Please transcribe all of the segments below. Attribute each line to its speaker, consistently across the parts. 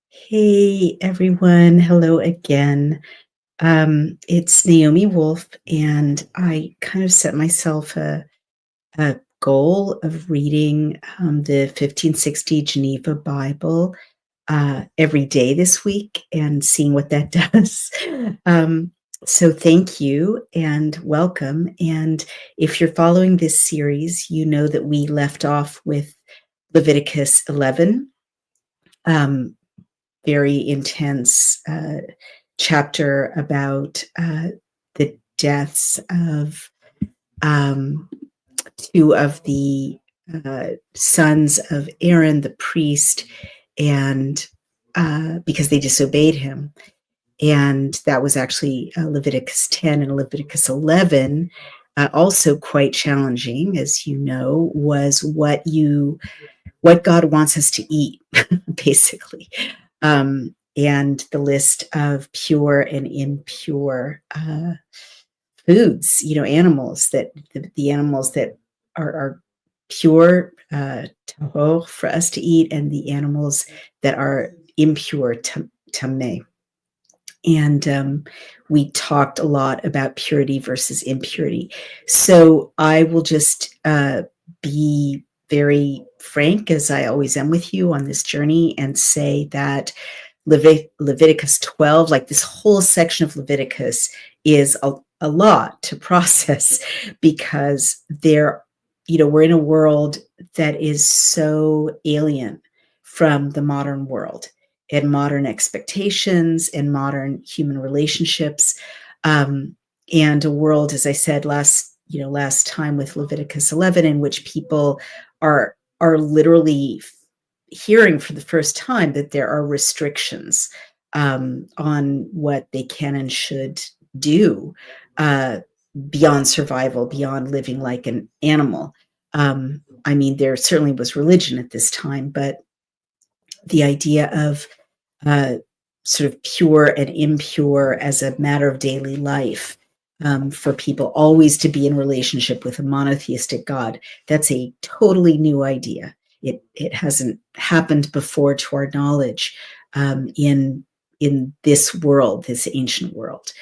Speaker 1: Hey everyone, hello again. It's Naomi Wolf, and I kind of set myself a goal of reading the 1560 Geneva Bible every day this week and seeing what that does. Um, so thank you and welcome. And if you're following this series, you know that we left off with Leviticus 11. Very intense chapter about the deaths of um, two of the sons of Aaron, the priest, and because they disobeyed him. And that was actually Leviticus 10 and Leviticus 11. Also quite challenging, as you know, was what God wants us to eat, basically, and the list of pure and impure foods. Animals that the animals that are pure, tahor, for us to eat, and the animals that are impure, tameh. And we talked a lot about purity versus impurity. So I will just be very frank, as I always am with you on this journey, and say that Leviticus 12, like this whole section of Leviticus, is a lot to process because we're in a world that is so alien from the modern world and modern expectations and modern human relationships, and a world, as I said last time with Leviticus 11, in which people are literally hearing for the first time that there are restrictions on what they can and should do beyond survival, beyond living like an animal. I mean, there certainly was religion at this time, but the idea of sort of pure and impure as a matter of daily life, for people always to be in relationship with a monotheistic God, that's a totally new idea. It hasn't happened before, to our knowledge, in this world, this ancient world.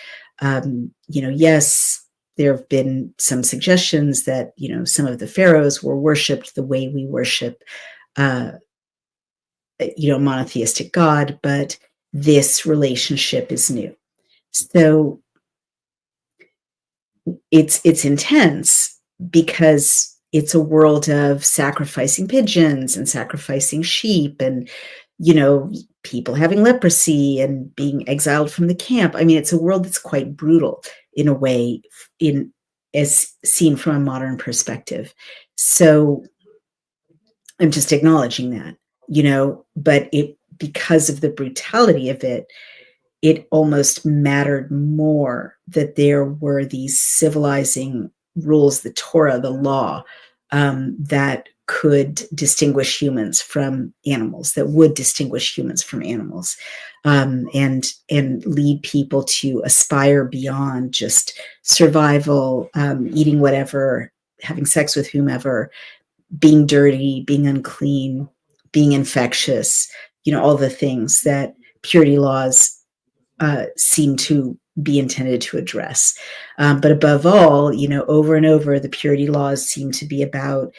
Speaker 1: Yes, there have been some suggestions that some of the pharaohs were worshipped the way we worship monotheistic God, but this relationship is new. So it's intense because it's a world of sacrificing pigeons and sacrificing sheep and people having leprosy and being exiled from the camp. I mean, it's a world that's quite brutal in a way, as seen from a modern perspective. So I'm just acknowledging that, but because of the brutality of it, it almost mattered more that there were these civilizing rules, the Torah, the law, that could distinguish humans from animals, that would distinguish humans from animals, and lead people to aspire beyond just survival, eating whatever, having sex with whomever, being dirty, being unclean, being infectious, all the things that purity laws seem to be intended to address. But above all, over and over, the purity laws seem to be about,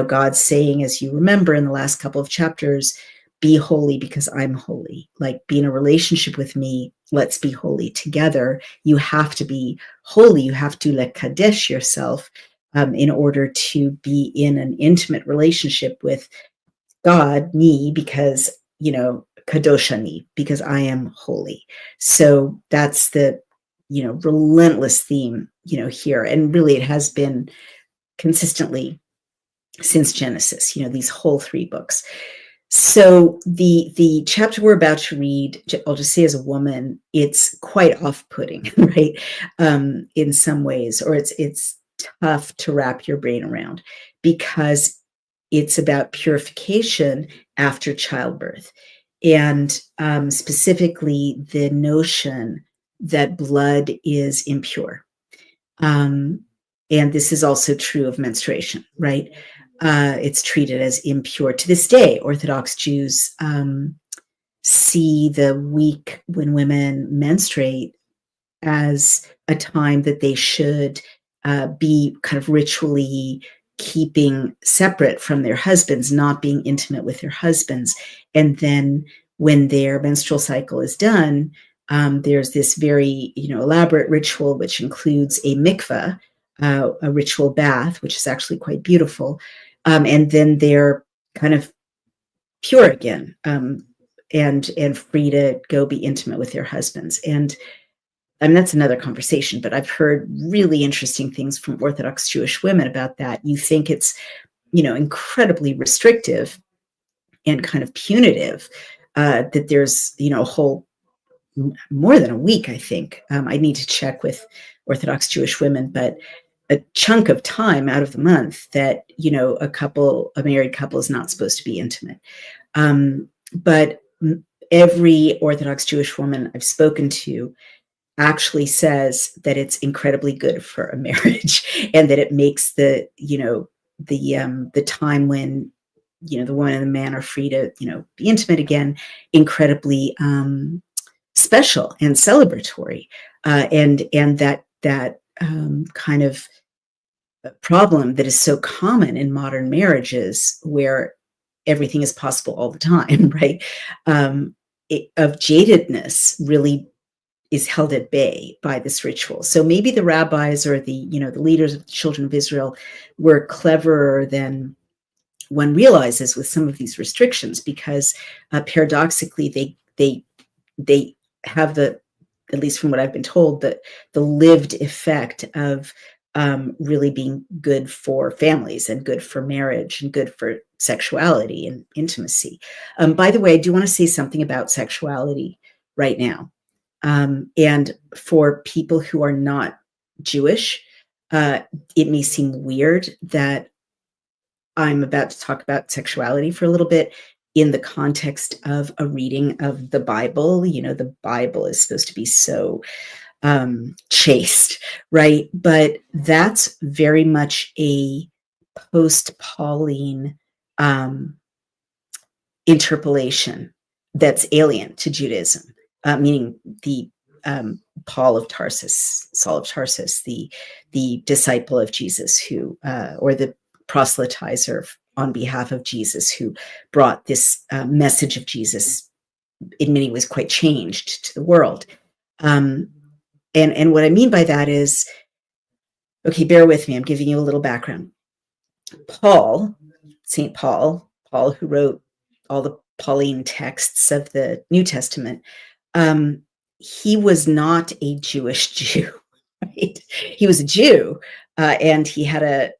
Speaker 1: God saying, as you remember in the last couple of chapters, be holy because I'm holy. Like, be in a relationship with me. Let's be holy together. You have to be holy. You have to kadesh yourself in order to be in an intimate relationship with God, me, because, kadoshani, because I am holy. So that's the, relentless theme, here. And really, it has been consistently since Genesis, these whole three books. So the chapter we're about to read, I'll just say as a woman, it's quite off-putting, right? In some ways, or it's tough to wrap your brain around because it's about purification after childbirth, and specifically the notion that blood is impure. And this is also true of menstruation, right? It's treated as impure. To this day, Orthodox Jews see the week when women menstruate as a time that they should be kind of ritually keeping separate from their husbands, not being intimate with their husbands. And then when their menstrual cycle is done, there's this very elaborate ritual, which includes a mikveh, a ritual bath, which is actually quite beautiful. And then they're kind of pure again, and free to go be intimate with their husbands. And that's another conversation, but I've heard really interesting things from Orthodox Jewish women about that. You think it's, incredibly restrictive and kind of punitive, that there's, a whole more than a week, I think. I need to check with Orthodox Jewish women, but a chunk of time out of the month that, a married couple is not supposed to be intimate. But every Orthodox Jewish woman I've spoken to actually says that it's incredibly good for a marriage, and that it makes the time when the woman and the man are free to be intimate again incredibly special and celebratory, and that kind of problem that is so common in modern marriages, where everything is possible all the time, right? Of jadedness really is held at bay by this ritual. So maybe the rabbis or the leaders of the children of Israel were cleverer than one realizes with some of these restrictions, because paradoxically they have at least from what I've been told, the lived effect of really being good for families and good for marriage and good for sexuality and intimacy. By the way, I do want to say something about sexuality right now. And for people who are not Jewish, it may seem weird that I'm about to talk about sexuality for a little bit in the context of a reading of the Bible. The Bible is supposed to be so chaste, right? But that's very much a post-Pauline interpolation that's alien to Judaism, meaning the Saul of Tarsus, the disciple of Jesus, who or the proselytizer on behalf of Jesus, who brought this message of Jesus in many ways quite changed to the world. And what I mean by that is, okay, bear with me, I'm giving you a little background. St. Paul, who wrote all the Pauline texts of the New Testament, he was not a Jewish Jew, right? He was a Jew, and he had a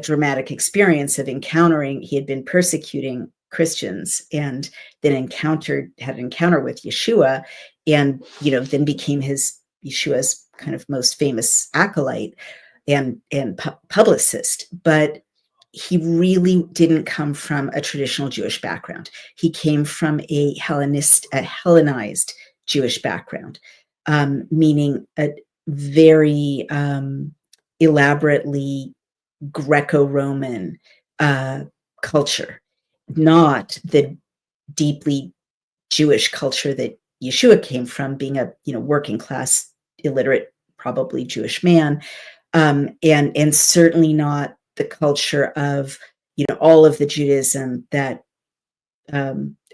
Speaker 1: dramatic experience of he had been persecuting Christians, and then had an encounter with Yeshua, and then became Yeshua's kind of most famous acolyte and publicist. But he really didn't come from a traditional Jewish background. He came from a Hellenized Jewish background, meaning a very elaborately Greco-Roman culture, not the deeply Jewish culture that Yeshua came from, being a working class, illiterate, probably Jewish man, and certainly not the culture of all of the Judaism that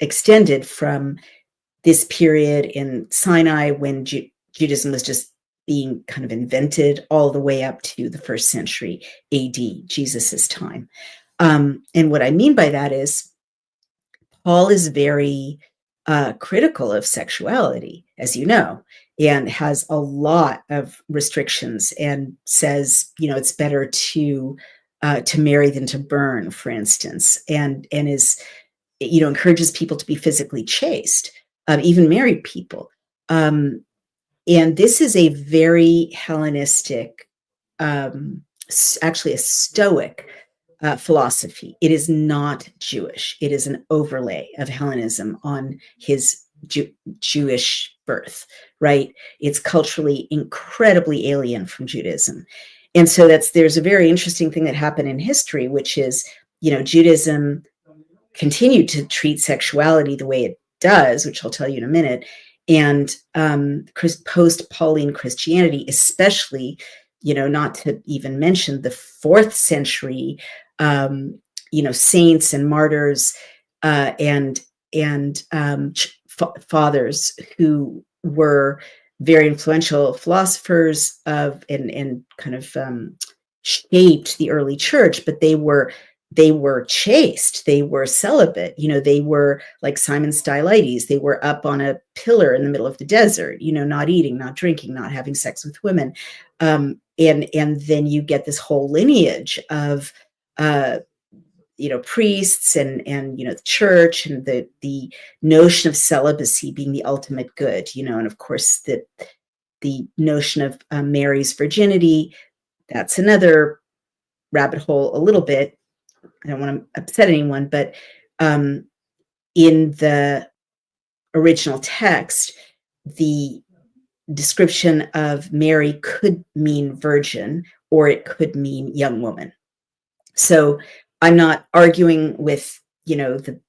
Speaker 1: extended from this period in Sinai, when Judaism was just being kind of invented, all the way up to the 1st century AD, Jesus's time. And what I mean by that is, Paul is very critical of sexuality, as you know, and has a lot of restrictions, and says, it's better to marry than to burn, for instance, and is, encourages people to be physically chaste, even married people. And this is a very Hellenistic, actually a Stoic philosophy. It is not Jewish. It is an overlay of Hellenism on his Jewish birth, right? It's culturally incredibly alien from Judaism. And so there's a very interesting thing that happened in history, which is Judaism continued to treat sexuality the way it does, which I'll tell you in a minute, and post-Pauline Christianity, especially, not to even mention the 4th century, saints and martyrs, and fathers who were very influential philosophers and kind of shaped the early church, but they were chaste, they were celibate, they were like Simon Stylites, they were up on a pillar in the middle of the desert, not eating, not drinking, not having sex with women. And then you get this whole lineage of priests and the church, and the notion of celibacy being the ultimate good, and of course the notion of Mary's virginity. That's another rabbit hole a little bit. I don't want to upset anyone, but in the original text, the description of Mary could mean virgin, or it could mean young woman. So I'm not arguing with, the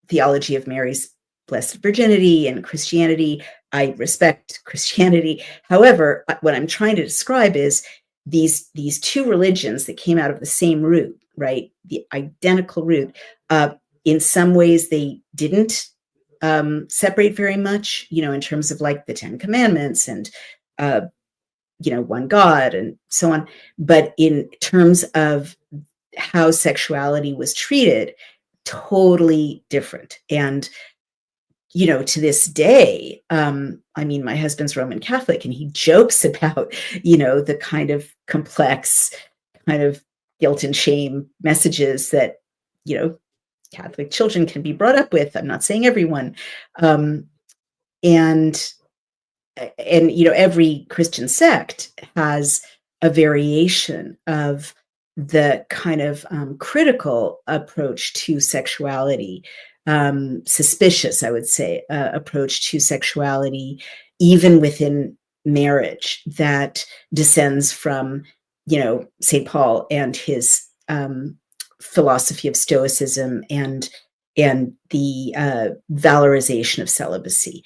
Speaker 1: theology of Mary's blessed virginity and Christianity. I respect Christianity. However, what I'm trying to describe is these two religions that came out of the same root, right? The identical root. In some ways, they didn't separate very much, in terms of like the 10 Commandments and, one God and so on. But in terms of how sexuality was treated, totally different. And to this day, my husband's Roman Catholic, and he jokes about, the kind of complex kind of guilt and shame messages that, Catholic children can be brought up with. I'm not saying everyone. And every Christian sect has a variation of the kind of critical approach to sexuality, suspicious, I would say, approach to sexuality, even within marriage, that descends from, St. Paul and his philosophy of Stoicism and the valorization of celibacy.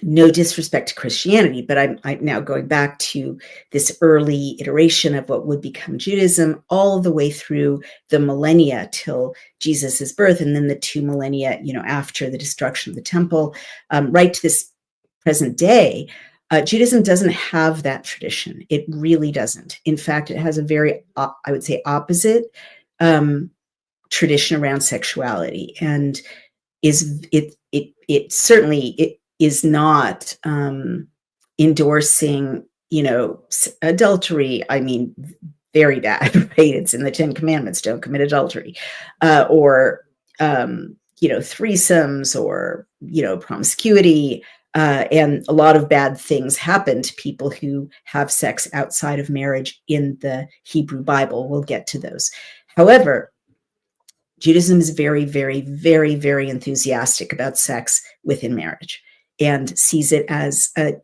Speaker 1: No disrespect to Christianity, but I'm now going back to this early iteration of what would become Judaism, all the way through the millennia till Jesus's birth, and then the 2 millennia, after the destruction of the temple, right to this present day. Judaism doesn't have that tradition. It really doesn't. In fact, it has a very, I would say, opposite tradition around sexuality, and it certainly is not endorsing, adultery. I mean, very bad, right? It's in the 10 Commandments: don't commit adultery, or threesomes, or promiscuity, and a lot of bad things happen to people who have sex outside of marriage in the Hebrew Bible. We'll get to those. However, Judaism is very, very, very, very enthusiastic about sex within marriage, and sees it as a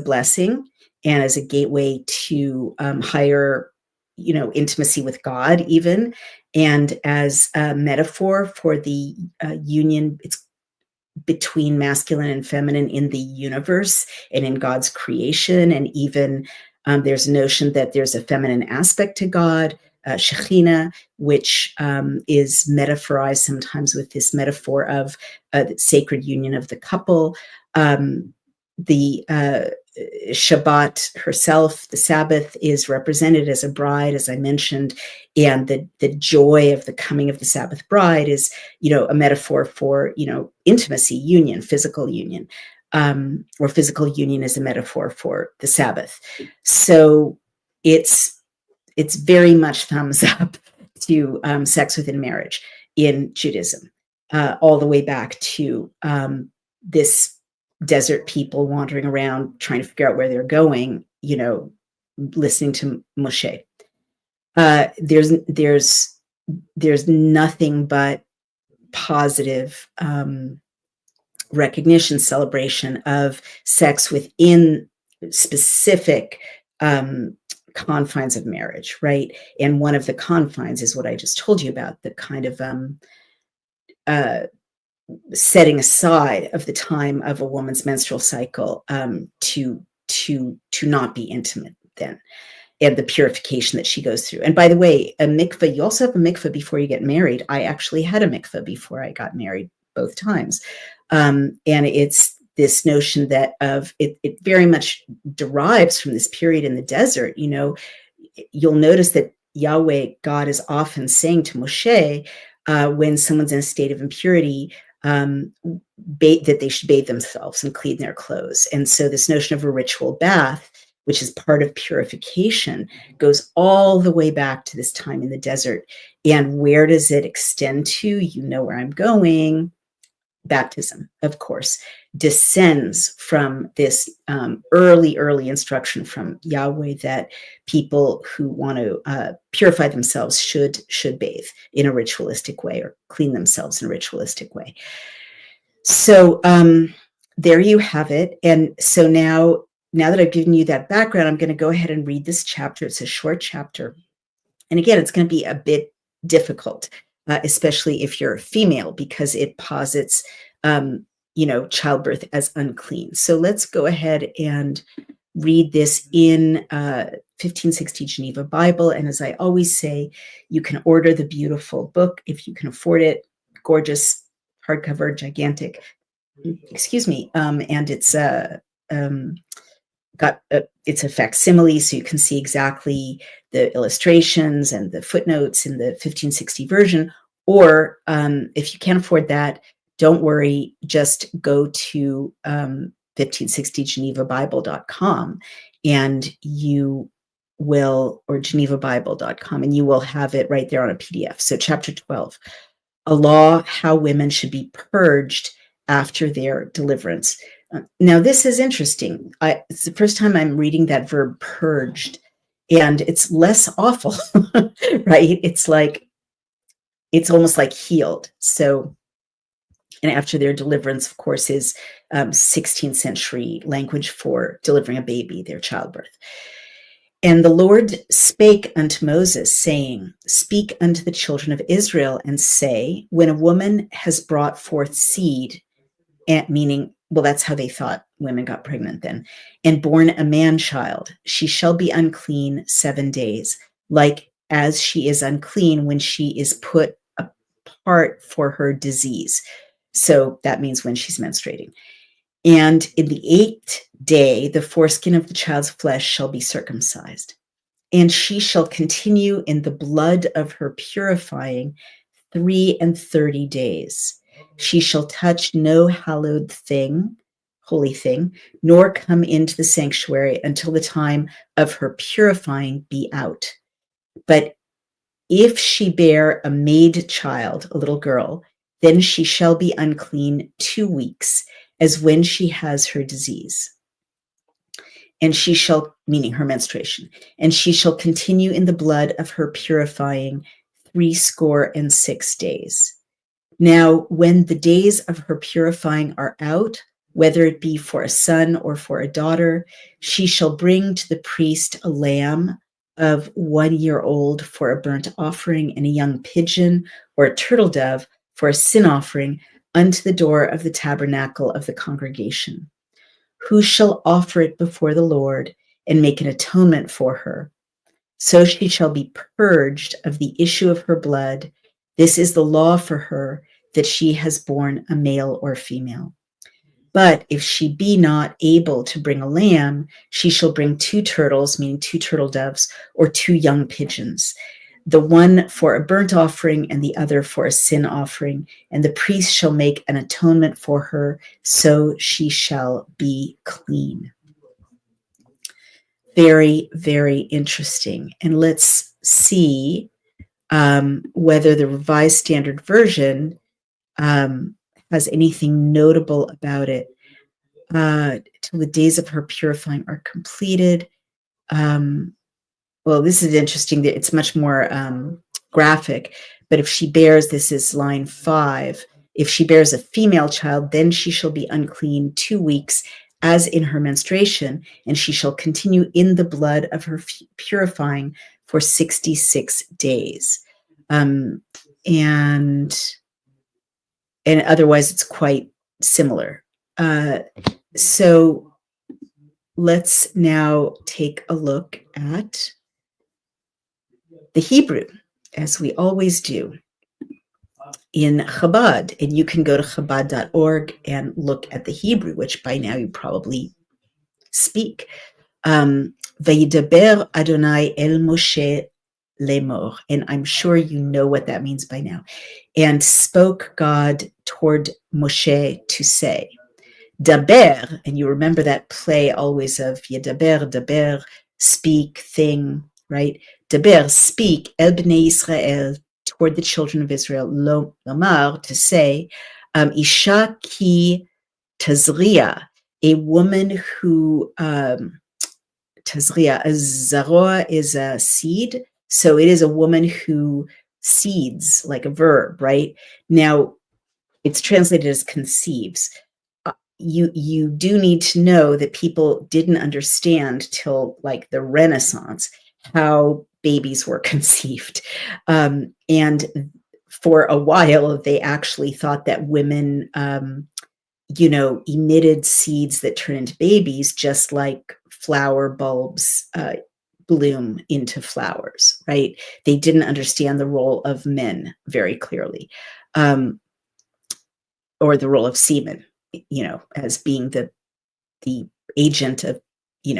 Speaker 1: blessing and as a gateway to higher, intimacy with God, even, and as a metaphor for the union between masculine and feminine in the universe and in God's creation. And even there's a notion that there's a feminine aspect to God, Shekhinah, which is metaphorized sometimes with this metaphor of the sacred union of the couple. The Shabbat herself, the Sabbath, is represented as a bride, as I mentioned, and the joy of the coming of the Sabbath bride is, a metaphor for, intimacy, union, physical union, or physical union is a metaphor for the Sabbath. So it's very much thumbs up to sex within marriage in Judaism, all the way back to this desert people wandering around trying to figure out where they're going, listening to Moshe. There's nothing but positive recognition, celebration of sex within specific confines of marriage, right? And one of the confines is what I just told you about, the kind of uh, setting aside of the time of a woman's menstrual cycle to not be intimate then, and the purification that she goes through. And by the way, a mikveh, you also have a mikveh before you get married. I actually had a mikveh before I got married both times. And it's this notion that it very much derives from this period in the desert. You'll notice that Yahweh, God, is often saying to Moshe, when someone's in a state of impurity, that they should bathe themselves and clean their clothes. And so this notion of a ritual bath, which is part of purification, goes all the way back to this time in the desert. And where does it extend to? You know where I'm going. Baptism, of course, descends from this early instruction from Yahweh that people who want to purify themselves should bathe in a ritualistic way or clean themselves in a ritualistic way. So there you have it. And so now that I've given you that background, I'm going to go ahead and read this chapter. It's a short chapter. And again, it's going to be a bit difficult, especially if you're a female, because it posits, childbirth as unclean. So let's go ahead and read this in 1560 Geneva Bible. And as I always say, you can order the beautiful book if you can afford it. Gorgeous, hardcover, gigantic. Excuse me. And it's it's a facsimile, so you can see exactly the illustrations and the footnotes in the 1560 version. Or if you can't afford that, don't worry, just go to 1560genevabible.com and you will, or genevabible.com, and you will have it right there on a PDF. So chapter 12, a law, how women should be purged after their deliverance. Now, this is interesting. It's the first time I'm reading that verb purged, and it's less awful, right? It's almost like healed. So, and after their deliverance, of course, is 16th century language for delivering a baby, their childbirth. And the Lord spake unto Moses, saying, speak unto the children of Israel and say, when a woman has brought forth seed, meaning, well, that's how they thought women got pregnant then, and born a man child, she shall be unclean 7 days, like as she is unclean when she is put apart for her disease. So that means when she's menstruating. And in the 8th day, the foreskin of the child's flesh shall be circumcised, and she shall continue in the blood of her purifying 33 days. She shall touch no hallowed thing, holy thing, nor come into the sanctuary until the time of her purifying be out. But if she bear a maid child, a little girl, then she shall be unclean 2 weeks, as when she has her disease. And she shall, meaning her menstruation, and she shall continue in the blood of her purifying 66 days. Now, when the days of her purifying are out, whether it be for a son or for a daughter, she shall bring to the priest a lamb of 1 year old for a burnt offering, and a young pigeon or a turtle dove for a sin offering unto the door of the tabernacle of the congregation. Who shall offer it before the Lord and make an atonement for her? So she shall be purged of the issue of her blood. This is the law for her, that she has borne a male or female. But if she be not able to bring a lamb, she shall bring 2 turtles, meaning 2 turtle doves, or 2 young pigeons, the one for a burnt offering and the other for a sin offering. And the priest shall make an atonement for her, so she shall be clean. Very, very interesting. And let's see whether the Revised Standard Version has anything notable about it. Till the days of her purifying are completed. Well, this is interesting. It's much more graphic. But if she bears, this is line 5. If she bears a female child, then she shall be unclean 2 weeks as in her menstruation, and she shall continue in the blood of her purifying for 66 days. And otherwise it's quite similar. So let's now take a look at the Hebrew, as we always do in Chabad. And you can go to chabad.org and look at the Hebrew, which by now you probably speak. Vayidaber Adonai el Moshe lemor. And I'm sure you know what that means by now. And spoke God toward Moshe to say, Daber, and you remember that play always of Yedaber, Daber, speak, thing, right? Daber, speak, El Bnei Israel, toward the children of Israel, Lomar, to say, Isha ki tazria, a woman who, tazria, a zaroa is a seed, so it is a woman who seeds, like a verb, right? Now, it's translated as conceives. You do need to know that people didn't understand till like the Renaissance how babies were conceived. And for a while, they actually thought that women, emitted seeds that turn into babies, just like flower bulbs bloom into flowers, right? They didn't understand the role of men very clearly, or the role of semen, as being the agent of,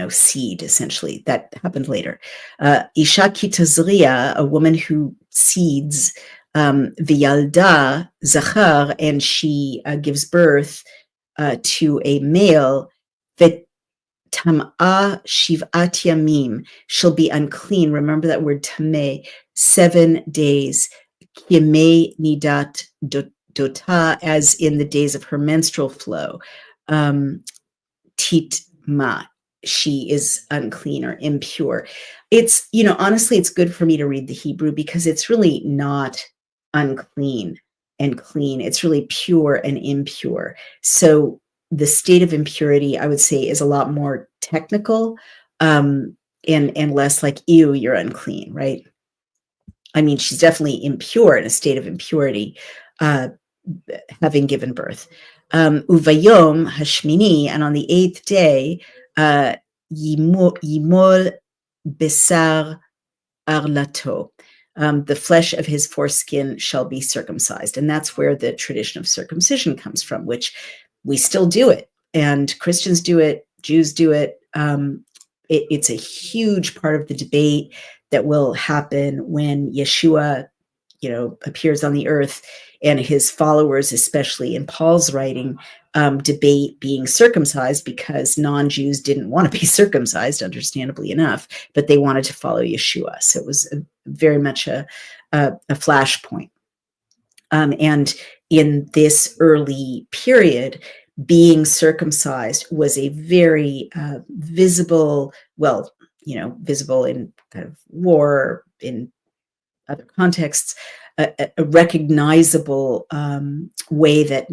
Speaker 1: seed, essentially. That happened later. Isha ki tazria, a woman who seeds, v'yalda zachar, and she gives birth to a male, v'tam'a shiv'at yamim, she'll be unclean. Remember that word tameh, 7 days. Yemei nidat dota, as in the days of her menstrual flow. Titma, she is unclean or impure. It's, honestly, it's good for me to read the Hebrew because it's really not unclean and clean. It's really pure and impure. So the state of impurity, I would say, is a lot more technical, and less like, ew, you're unclean, right? I mean, she's definitely impure, in a state of impurity, having given birth. Uvayom hashmini, and on the 8th day, yimol besar arlato, the flesh of his foreskin shall be circumcised. And that's where the tradition of circumcision comes from, which we still do it. And Christians do it, Jews do it. It's a huge part of the debate that will happen when Yeshua, appears on the earth, and his followers, especially in Paul's writing, debate being circumcised, because non-Jews didn't want to be circumcised, understandably enough, but they wanted to follow Yeshua. So it was very much a flashpoint. And in this early period, being circumcised was a very visible, visible in kind of war, in other contexts, a recognizable way that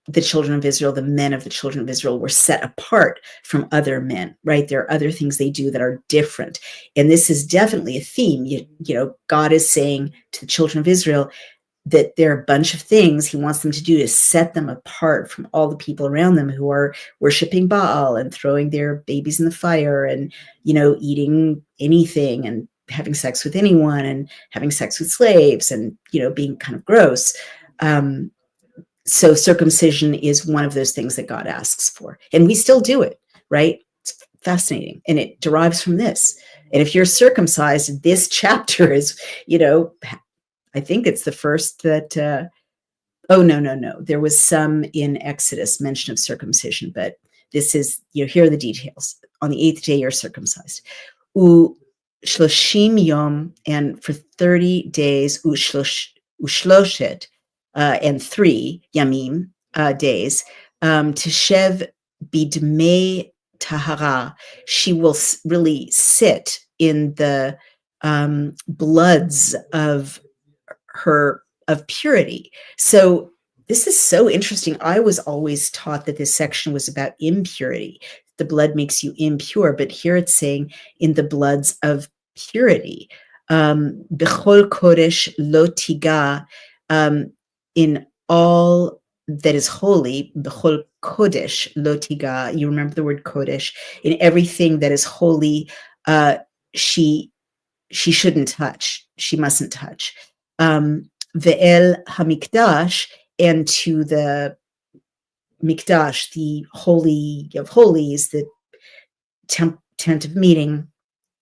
Speaker 1: the children of Israel, the men of the children of Israel, were set apart from other men, right? There are other things they do that are different. And this is definitely a theme. God is saying to the children of Israel that there are a bunch of things he wants them to do to set them apart from all the people around them who are worshiping Baal and throwing their babies in the fire and, eating anything and having sex with anyone and having sex with slaves and, being kind of gross. So circumcision is one of those things that God asks for. And we still do it, right? It's fascinating. And it derives from this. And if you're circumcised, this chapter is, I think it's the first that, no. There was some in Exodus mention of circumcision, but this is, here are the details. On the 8th day, you're circumcised. Shloshim yom, and for 30 days, ushloshet, and 3 yamim, days, teshev bidmei tahara, she will really sit in the bloods of purity. So This is so interesting. I was always taught that this section was about impurity. The blood makes you impure, but here it's saying in the bloods of purity. Bechol kodesh lo tiga, in all that is holy, bechol kodesh lo tiga. You remember the word kodesh. In everything that is holy, she shouldn't touch. She mustn't touch. Ve'el hamikdash, and to the mikdash, the holy of holies, the tent of meeting,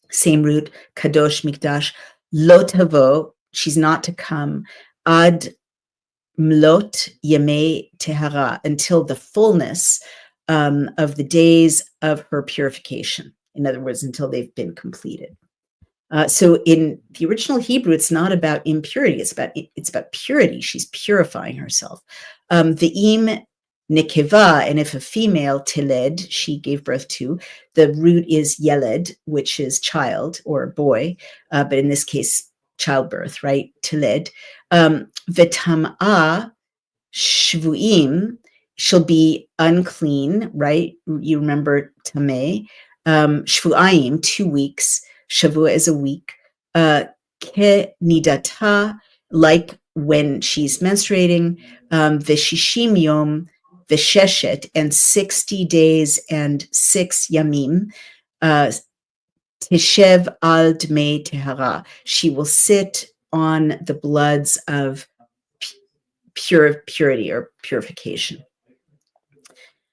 Speaker 1: same root, kadosh mikdash, lo tavo, she's not to come, ad mlot yemei tehara, until the fullness of the days of her purification. In other words, until they've been completed. So in the original Hebrew, it's not about impurity; it's about purity. She's purifying herself. Ve'im nekeva, and if a female tiled, she gave birth to, the root is yeled, which is child or boy, but in this case, childbirth, right? Tiled. Vetam'a shvuim, she'll be unclean, right? You remember tameh. Shvu'ayim, 2 weeks. Shavua is a week. Ke nidata, like when she's menstruating. Veshishim yom vesheshet, and 60 days and 6 yamim. Teshev al dmei tehara, she will sit on the bloods of purity or purification.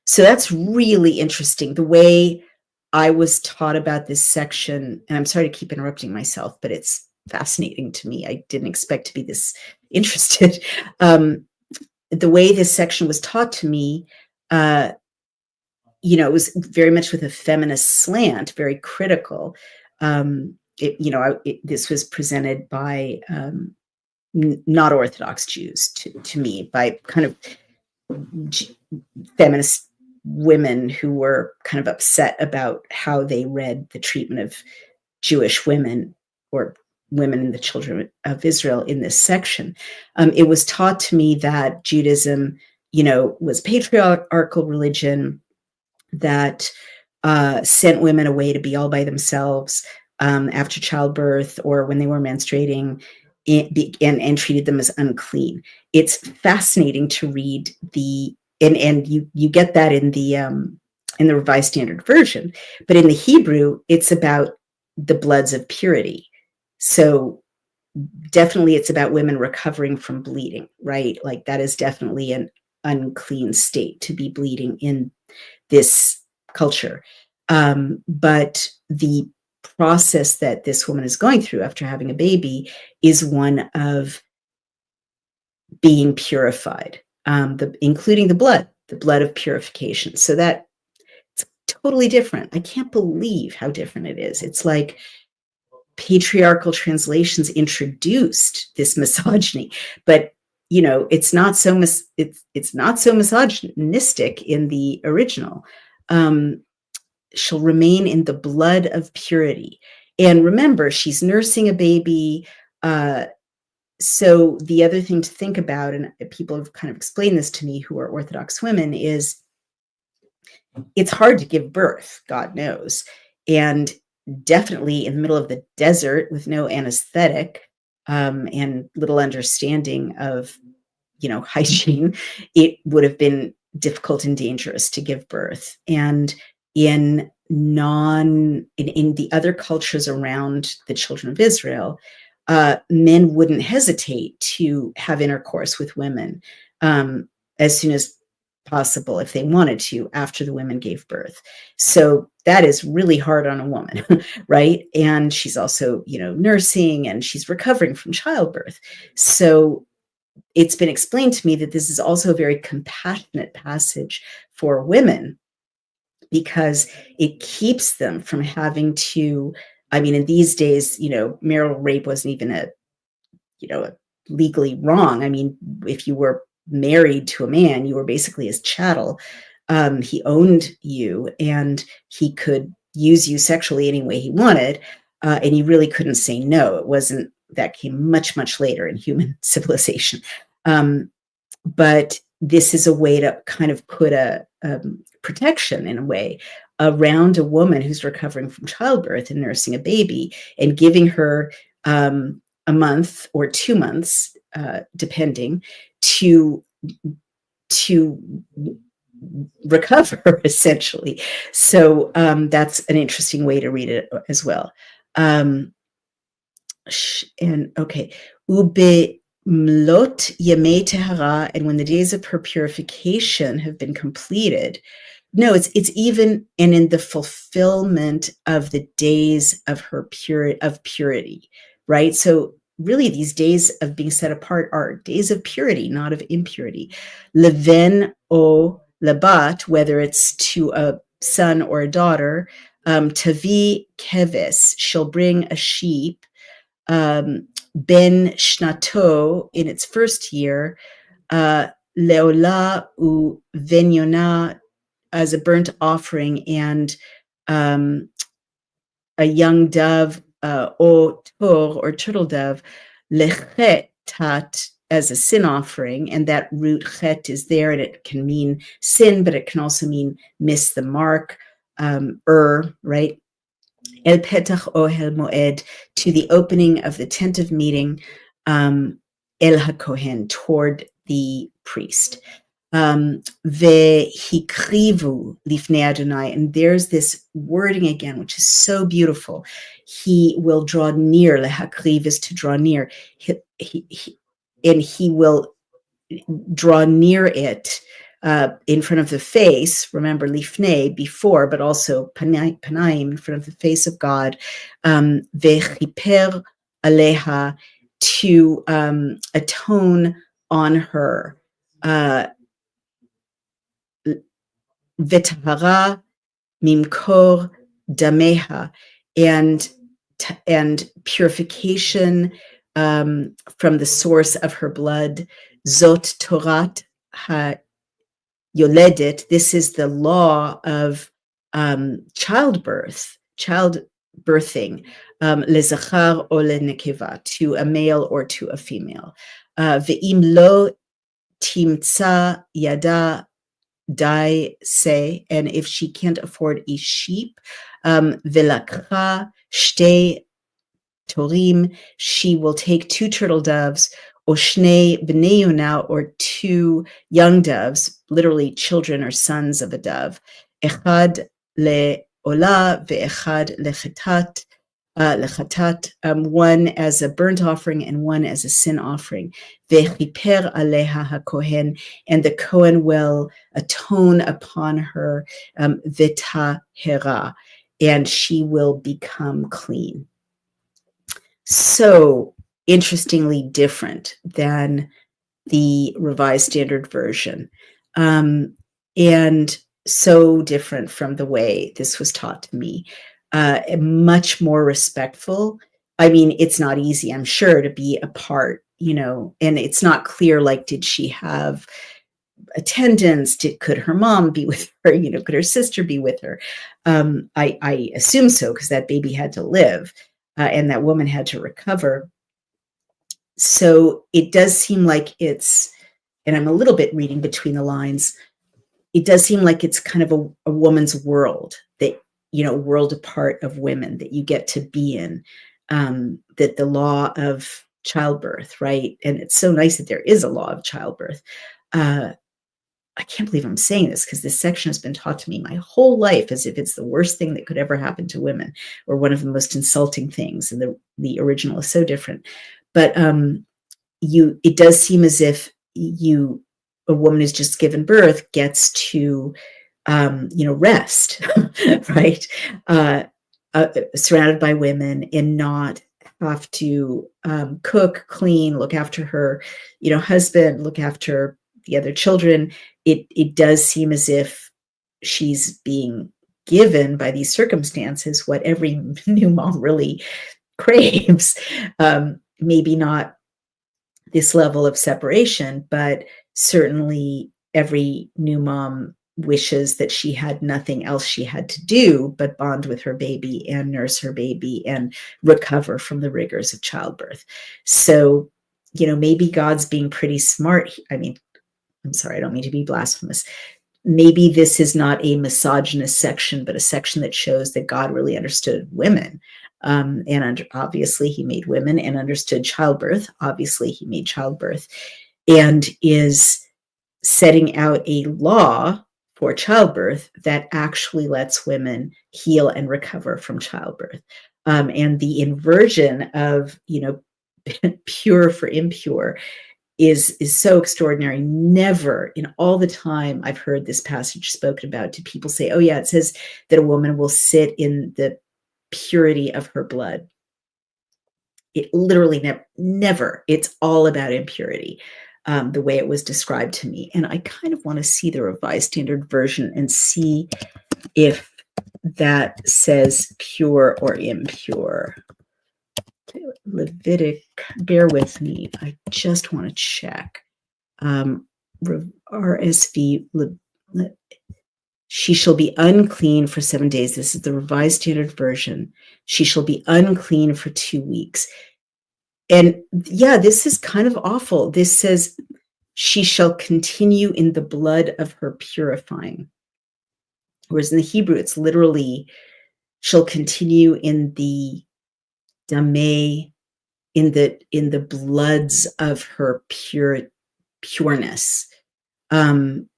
Speaker 1: So that's really interesting. The way I was taught about this section, and I'm sorry to keep interrupting myself, but it's fascinating to me. I didn't expect to be this interested. The way this section was taught to me, it was very much with a feminist slant, very critical. This was presented by not Orthodox Jews to me, by kind of feminist women who were kind of upset about how they read the treatment of Jewish women or women and the children of Israel in this section. It was taught to me that Judaism, was patriarchal religion that sent women away to be all by themselves after childbirth or when they were menstruating, and treated them as unclean. It's fascinating to read and you get that in the Revised Standard Version, but in the Hebrew, it's about the bloods of purity. So definitely it's about women recovering from bleeding, right? Like that is definitely an unclean state to be bleeding in this culture. But the process that this woman is going through after having a baby is one of being purified, including the blood of purification. So that it's totally different. I can't believe how different it is. It's like patriarchal translations introduced this misogyny, but it's not so misogynistic in the original. She'll remain in the blood of purity. And remember, she's nursing a baby. So the other thing to think about, and people have kind of explained this to me who are Orthodox women, is it's hard to give birth, God knows. And definitely in the middle of the desert with no anesthetic and little understanding of, hygiene, it would have been difficult and dangerous to give birth. And in the other cultures around the children of Israel, men wouldn't hesitate to have intercourse with women as soon as possible if they wanted to after the women gave birth. So that is really hard on a woman, right? And she's also, nursing, and she's recovering from childbirth. So it's been explained to me that this is also a very compassionate passage for women, because it keeps them from having to, in these days, marital rape wasn't even legally wrong. If you were married to a man, you were basically his chattel. He owned you, and he could use you sexually any way he wanted, and you really couldn't say no. It wasn't, that came much, much later in human civilization. but this is a way to kind of put a protection, in a way, around a woman who's recovering from childbirth and nursing a baby, and giving her a month or 2 months, depending, to recover, essentially. So that's an interesting way to read it as well. And okay, ube mlot yemei tehara, and when the days of her purification have been completed. No, it's even, and in the fulfillment of the days of her purity, right? So really, these days of being set apart are days of purity, not of impurity. Leven o labat, whether it's to a son or a daughter, tavi keves, she'll bring a sheep, ben shnato, in its first year, leola u venyona, as a burnt offering, and a young dove, o tor, or turtle dove, lechetat, as a sin offering. And that root chet is there, and it can mean sin, but it can also mean miss the mark, right? El petach ohel moed, to the opening of the tent of meeting, el hakohen, toward the priest. Vehikrivu lifnei Adonai, and there's this wording again, which is so beautiful. He will draw near. Lehakriv is to draw near. And he will draw near it, in front of the face. Remember, lifnei, before, but also panaim, in front of the face of God. Vechiper aleha, to atone on her. Vetahara mimkor dameha, and purification from the source of her blood. Zot Torat ha yoledet, this is the law of childbirthing, lezachar o lenekeva, to a male or to a female. Ve'im lo timtza yada dai se, and if she can't afford a sheep, velakha shtei torim, she will take 2 turtle doves, or shnei bnei yonah, or 2 young doves, literally children or sons of a dove. Echad le'olah ve'echad lechatat, one as a burnt offering and one as a sin offering. Vechiper aleha hakohen, and the Kohen will atone upon her, vitahera, and she will become clean. So interestingly different than the Revised Standard Version, and so different from the way this was taught to me. Much more respectful. I mean, it's not easy, I'm sure, to be apart, and it's not clear, like, did she have attendants? Could her mom be with her? Could her sister be with her? I assume so, because that baby had to live, and that woman had to recover. So it does seem like it's, and I'm a little bit reading between the lines, it does seem like it's kind of a woman's world, that, world apart of women that you get to be in, that the law of childbirth, right? And it's so nice that there is a law of childbirth. I can't believe I'm saying this, because this section has been taught to me my whole life as if it's the worst thing that could ever happen to women, or one of the most insulting things. And the original is so different. But it does seem as if a woman who's just given birth gets to, rest, right? Surrounded by women, and not have to cook, clean, look after her, husband, look after the other children. It does seem as if she's being given, by these circumstances, what every new mom really craves. Maybe not this level of separation, but certainly every new mom wishes that she had nothing else she had to do but bond with her baby and nurse her baby and recover from the rigors of childbirth. So, maybe God's being pretty smart. I mean, I'm sorry, I don't mean to be blasphemous. Maybe this is not a misogynist section, but a section that shows that God really understood women. Obviously, he made women, and understood childbirth. Obviously, he made childbirth, and is setting out a law for childbirth that actually lets women heal and recover from childbirth. And the inversion of, pure for impure is so extraordinary. Never in all the time I've heard this passage spoken about do people say, oh yeah, it says that a woman will sit in the purity of her blood. It literally never. It's all about impurity, the way it was described to me. And I kind of want to see the Revised Standard Version and see if that says pure or impure. Levitic, bear with me. I just want to check. RSV, she shall be unclean for 7 days. This is the Revised Standard Version. She shall be unclean for 2 weeks. And yeah, this is kind of awful. This says, she shall continue in the blood of her purifying. Whereas in the Hebrew, it's literally, shall continue in the dameh, in the bloods of her pureness. And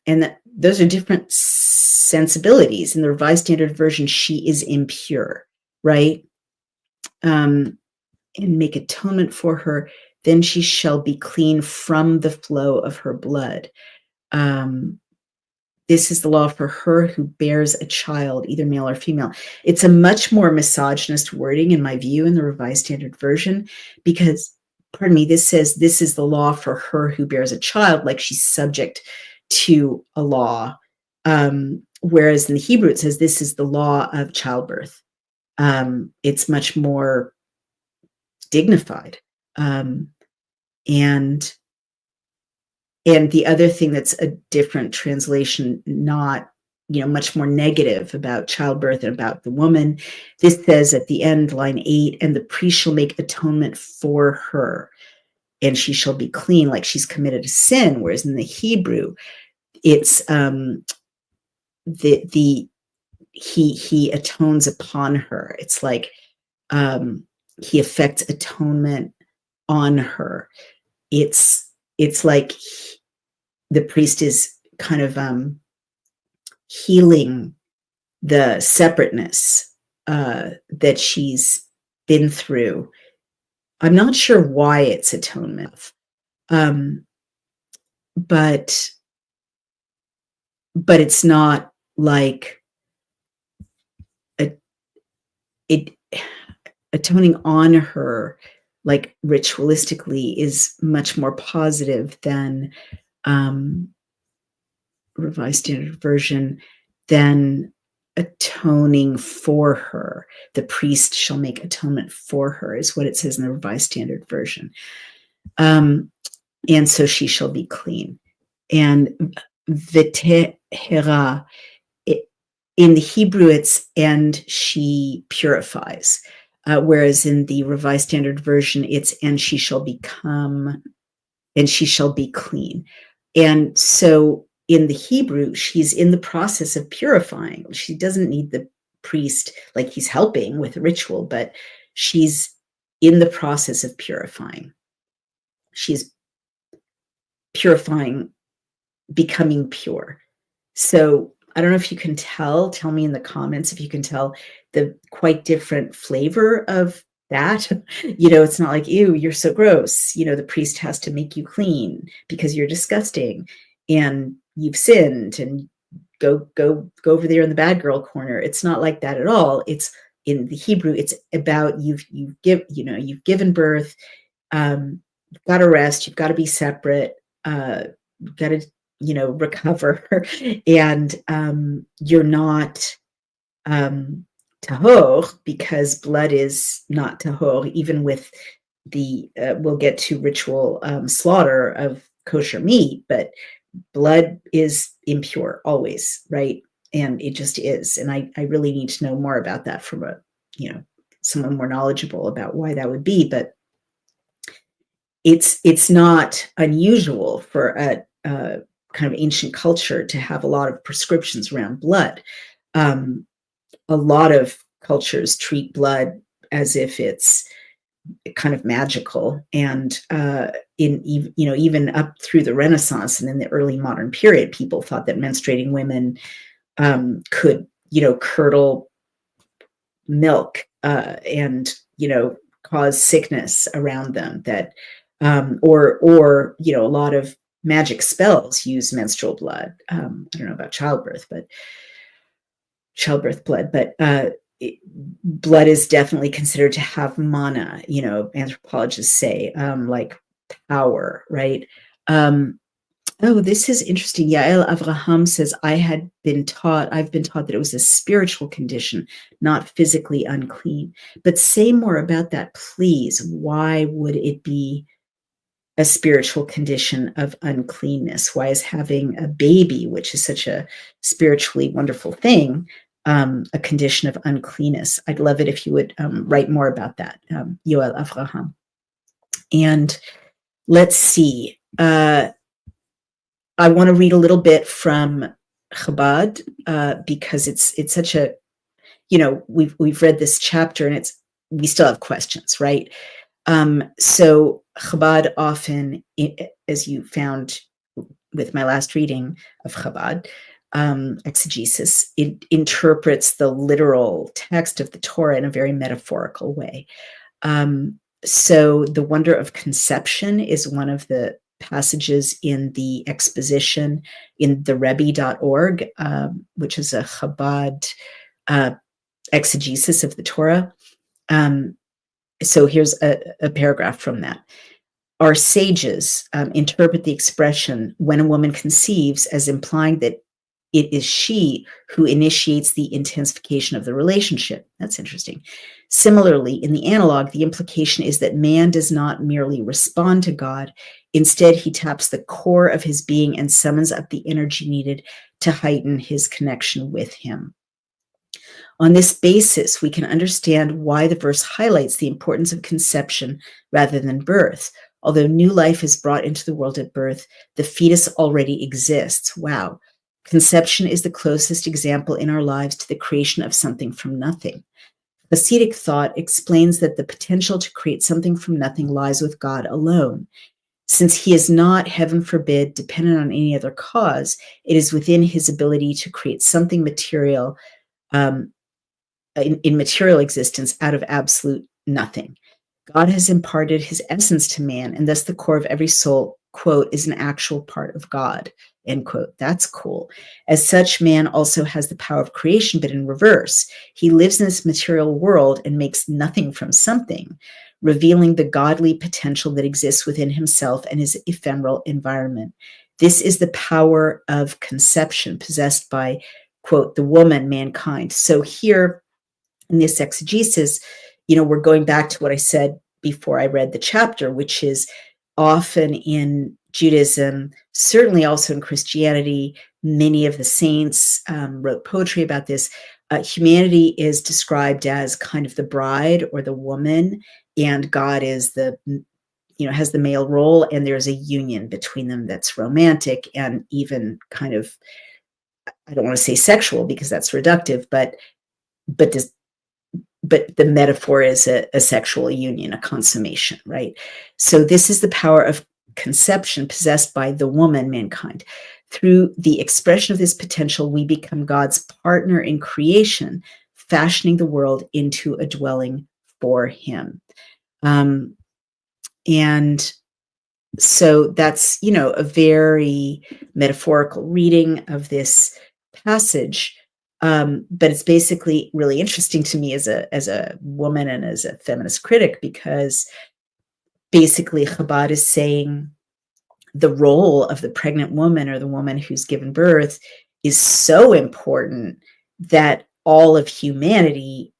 Speaker 1: those are different sensibilities. In the Revised Standard Version, she is impure, right? And make atonement for her, then she shall be clean from the flow of her blood. This is the law for her who bears a child, either male or female. It's a much more misogynist wording, in my view, in the Revised Standard Version, because, pardon me, this says this is the law for her who bears a child, like she's subject to a law. Whereas in the Hebrew, it says this is the law of childbirth. It's much more dignified. And the other thing that's a different translation, not, much more negative about childbirth and about the woman. This says at the end, line 8, and the priest shall make atonement for her, and she shall be clean, like she's committed a sin. Whereas in the Hebrew, it's he atones upon her. It's like he effects atonement on her. It's like the priest is kind of healing the separateness that she's been through. I'm not sure why it's atonement, but it's not like atoning on her, like ritualistically, is much more positive than Revised Standard Version, than atoning for her. The priest shall make atonement for her, is what it says in the Revised Standard Version. And so she shall be clean. And v'tehera, in the Hebrew, it's and she purifies. Whereas in the Revised Standard Version, it's and she shall become, and she shall be clean. And so in the Hebrew, she's in the process of purifying. She doesn't need the priest, like he's helping with the ritual, but she's in the process of purifying. She's purifying, becoming pure. So I don't know if you can tell me in the comments if you can tell the quite different flavor of that. It's not like, ew, you're so gross. The priest has to make you clean because you're disgusting and you've sinned, and go over there in the bad girl corner. It's not like that at all. It's in the Hebrew, it's about you've given birth, you've got to rest, you've got to be separate, you've got to recover, and you're not tahor, because blood is not tahor, even with the we'll get to ritual slaughter of kosher meat, but blood is impure always, right? And it just is. And I really need to know more about that from someone more knowledgeable about why that would be. But it's not unusual for a kind of ancient culture to have a lot of prescriptions around blood. A lot of cultures treat blood as if it's kind of magical, and even up through the Renaissance and in the early modern period, people thought that menstruating women could curdle milk and cause sickness around them, that or a lot of magic spells use menstrual blood. I don't know about childbirth blood, but blood is definitely considered to have mana, anthropologists say, like power, right? Oh, this is interesting. Yael Avraham says, I've been taught that it was a spiritual condition, not physically unclean. But say more about that, please. Why would it be a spiritual condition of uncleanness? Why is having a baby, which is such a spiritually wonderful thing, a condition of uncleanness? I'd love it if you would write more about that, Yoel Avraham. And let's see. I want to read a little bit from Chabad because it's such a, we've read this chapter and we still have questions, right? So Chabad often, as you found with my last reading of Chabad, exegesis, it interprets the literal text of the Torah in a very metaphorical way. So the wonder of conception is one of the passages in the exposition in the Rebbe.org, which is a Chabad exegesis of the Torah. So here's a paragraph from that. Our sages interpret the expression "when a woman conceives" as implying that it is she who initiates the intensification of the relationship. That's interesting. Similarly, in the analog, the implication is that man does not merely respond to God. Instead, he taps the core of his being and summons up the energy needed to heighten his connection with him. On this basis, we can understand why the verse highlights the importance of conception rather than birth. Although new life is brought into the world at birth, the fetus already exists. Wow. Conception is the closest example in our lives to the creation of something from nothing. Hasidic thought explains that the potential to create something from nothing lies with God alone. Since he is not, heaven forbid, dependent on any other cause, it is within his ability to create something material in material existence out of absolute nothing. God has imparted his essence to man, and thus the core of every soul, quote, is an actual part of God, end quote. That's cool. As such, man also has the power of creation, but in reverse. He lives in this material world and makes nothing from something, revealing the godly potential that exists within himself and his ephemeral environment. This is the power of conception possessed by, quote, the woman, mankind. So here in this exegesis, we're going back to what I said before I read the chapter, which is often in Judaism, certainly also in Christianity, many of the saints wrote poetry about this. Humanity is described as kind of the bride or the woman, and God is has the male role, and there's a union between them that's romantic and even kind of, I don't want to say sexual because that's reductive, but the metaphor is a sexual union, a consummation, right? So this is the power of conception possessed by the woman, mankind. Through the expression of this potential, we become God's partner in creation, fashioning the world into a dwelling for him. And so that's, a very metaphorical reading of this passage. But it's basically really interesting to me as a woman and as a feminist critic, because basically Chabad is saying the role of the pregnant woman or the woman who's given birth is so important that all of humanity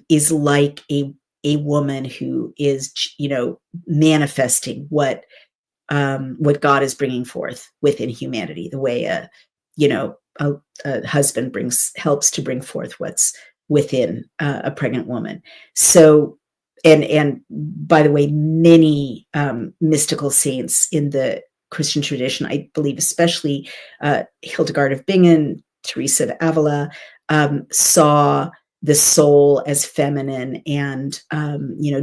Speaker 1: is like a woman who is, manifesting what God is bringing forth within humanity, the way a husband helps to bring forth what's within a pregnant woman. So, and by the way, many mystical saints in the Christian tradition, I believe especially Hildegard of Bingen, Teresa of Avila, saw the soul as feminine, and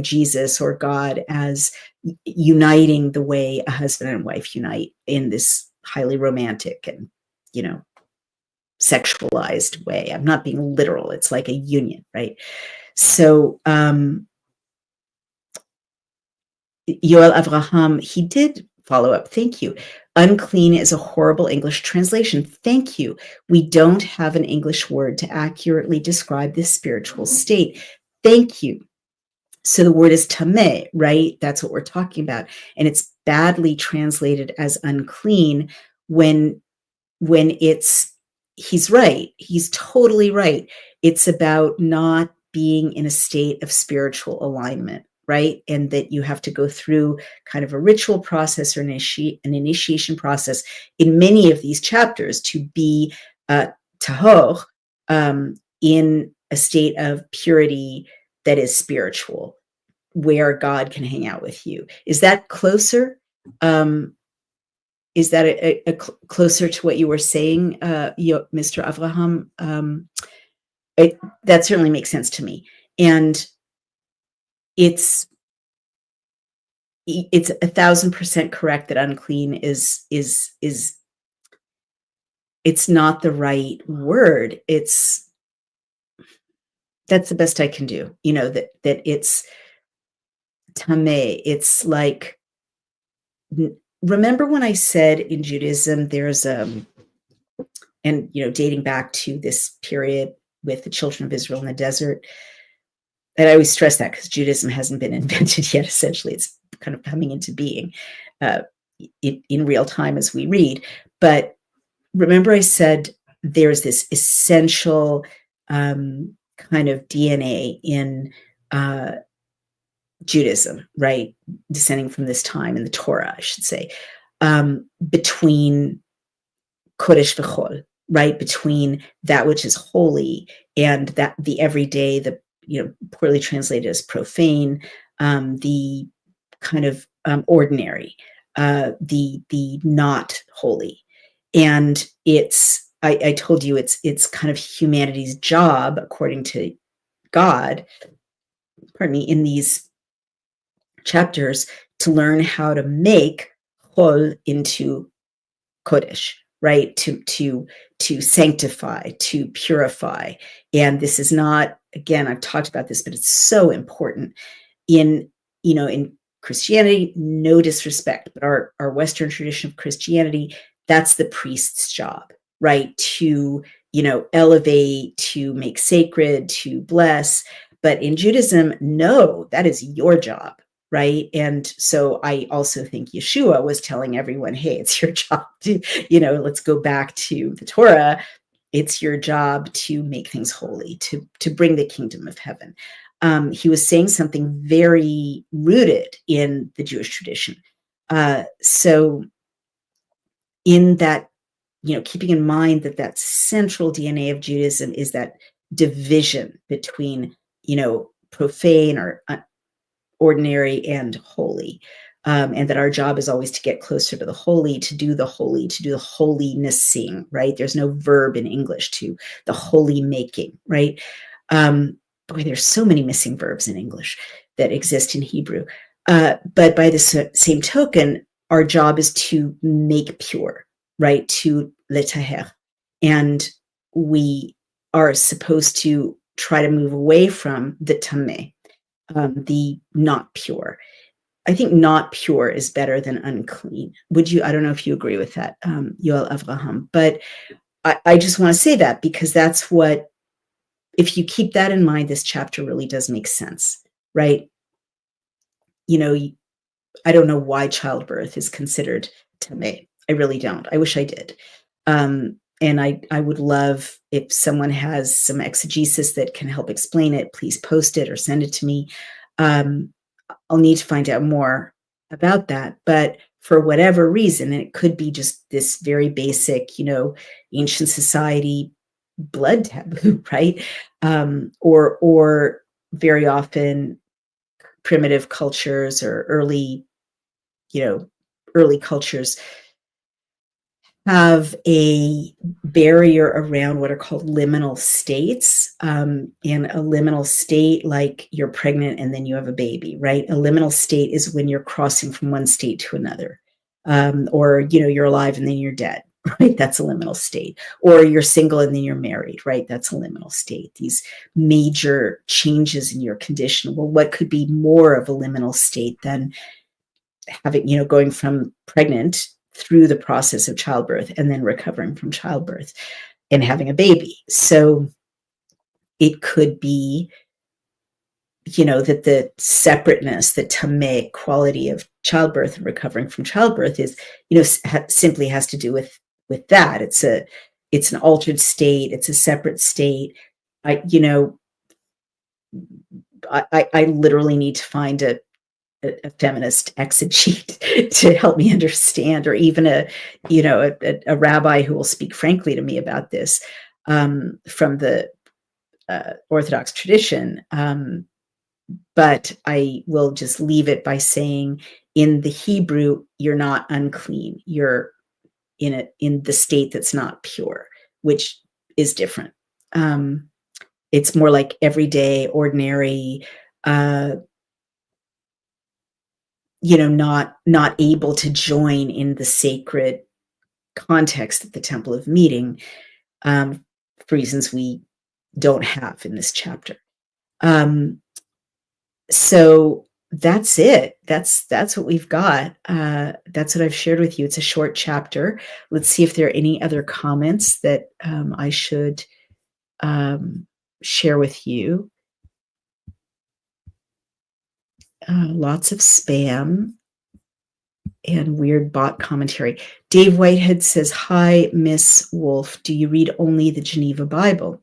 Speaker 1: Jesus or God as uniting the way a husband and wife unite in this highly romantic and sexualized way. I'm not being literal. It's like a union, right? So Yoel Avraham, he did follow up. Thank you. Unclean is a horrible English translation. Thank you. We don't have an English word to accurately describe this spiritual state. Thank you. So the word is tameh, right? That's what we're talking about. And it's badly translated as unclean when he's right. He's totally right. It's about not being in a state of spiritual alignment, right? And that you have to go through kind of a ritual process or an initiation process in many of these chapters to be tahor, in a state of purity that is spiritual, where God can hang out with you. Is that closer? Is that closer to what you were saying, Mr. Avraham? That certainly makes sense to me. And it's 1,000% correct that unclean is it's not the right word. That's the best I can do. That it's tameh. It's like, remember when I said in Judaism there's and dating back to this period with the children of Israel in the desert, and I always stress that because Judaism hasn't been invented yet. Essentially, it's kind of coming into being in real time as we read. But remember I said there's this essential kind of DNA in Judaism, right? Descending from this time in the Torah, I should say, between Kodesh v'chol, right? Between that which is holy and that the everyday, the poorly translated as profane, the kind of ordinary, the not holy. And I told you it's kind of humanity's job, according to God, in these chapters, to learn how to make chol into kodesh, right? To sanctify, to purify. And this is not, again, I've talked about this, but it's so important in Christianity. No disrespect, but our Western tradition of Christianity, that's the priest's job, right? To elevate, to make sacred, to bless. But in Judaism, no, that is your job, right? And so I also think Yeshua was telling everyone, hey, it's your job to, let's go back to the Torah. It's your job to make things holy, to bring the kingdom of heaven. He was saying something very rooted in the Jewish tradition. So in that, keeping in mind that central DNA of Judaism is that division between, profane or ordinary and holy, and that our job is always to get closer to the holy, to do the holinessing, right? There's no verb in English to the holy making, right? Boy, there's so many missing verbs in English that exist in Hebrew. But by the same token, our job is to make pure, right? To letaher. And we are supposed to try to move away from the tameh, the not pure. I think not pure is better than unclean. I don't know if you agree with that, Yoel Avraham, but I just want to say that because that's what, if you keep that in mind, this chapter really does make sense, right? I don't know why childbirth is considered tameh. I really don't. I wish I did. And I would love if someone has some exegesis that can help explain it, please post it or send it to me. I'll need to find out more about that. But for whatever reason, and it could be just this very basic, ancient society blood taboo, right? Or very often primitive cultures or early, early cultures have a barrier around what are called liminal states. And a liminal state, like you're pregnant and then you have a baby, right? A liminal state is when you're crossing from one state to another. Or, you're alive and then you're dead, right? That's a liminal state. Or you're single and then you're married, right? That's a liminal state. These major changes in your condition. Well, what could be more of a liminal state than having, going from pregnant through the process of childbirth and then recovering from childbirth and having a baby? So it could be, that the separateness, the tame quality of childbirth and recovering from childbirth is, simply has to do with that. It's an altered state. It's a separate state. I literally need to find a feminist exegete to help me understand, or even a rabbi who will speak frankly to me about this, from the Orthodox tradition. But I will just leave it by saying, in the Hebrew, you're not unclean. You're in the state that's not pure, which is different. It's more like everyday, ordinary, not able to join in the sacred context at the Temple of Meeting, for reasons we don't have in this chapter. So that's it. That's what we've got. That's what I've shared with you. It's a short chapter. Let's see if there are any other comments that I should share with you. Lots of spam and weird bot commentary. Dave Whitehead says, "Hi, Miss Wolf. Do you read only the Geneva Bible?"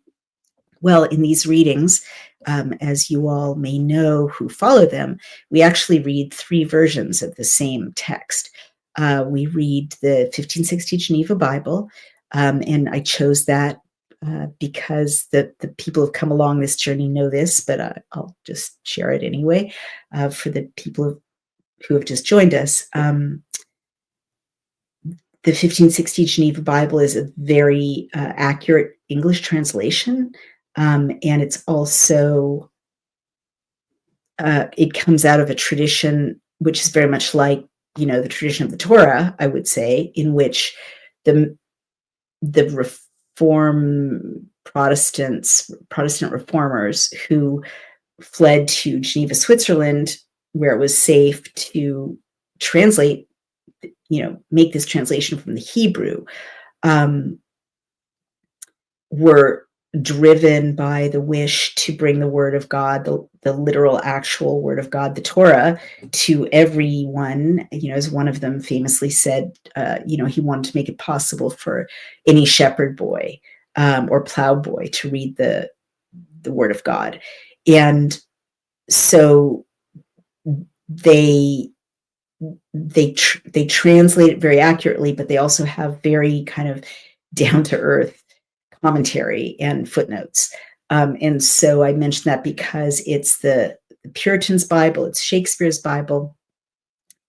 Speaker 1: Well, in these readings, as you all may know who follow them, we actually read 3 versions of the same text. We read the 1560 Geneva Bible, and I chose that because the people who have come along this journey know this, but I'll just share it anyway for the people who have just joined us. The 1560 Geneva Bible is a very accurate English translation, and it's also, it comes out of a tradition which is very much like, the tradition of the Torah, I would say, in which the Protestant reformers who fled to Geneva, Switzerland, where it was safe to translate, make this translation from the Hebrew, were driven by the wish to bring the word of God, the literal, actual word of God, the Torah, to everyone. As one of them famously said, he wanted to make it possible for any shepherd boy or plow boy to read the word of God. And so they translate it very accurately, but they also have very kind of down-to-earth commentary and footnotes. And so I mentioned that because it's the Puritans' Bible, it's Shakespeare's Bible.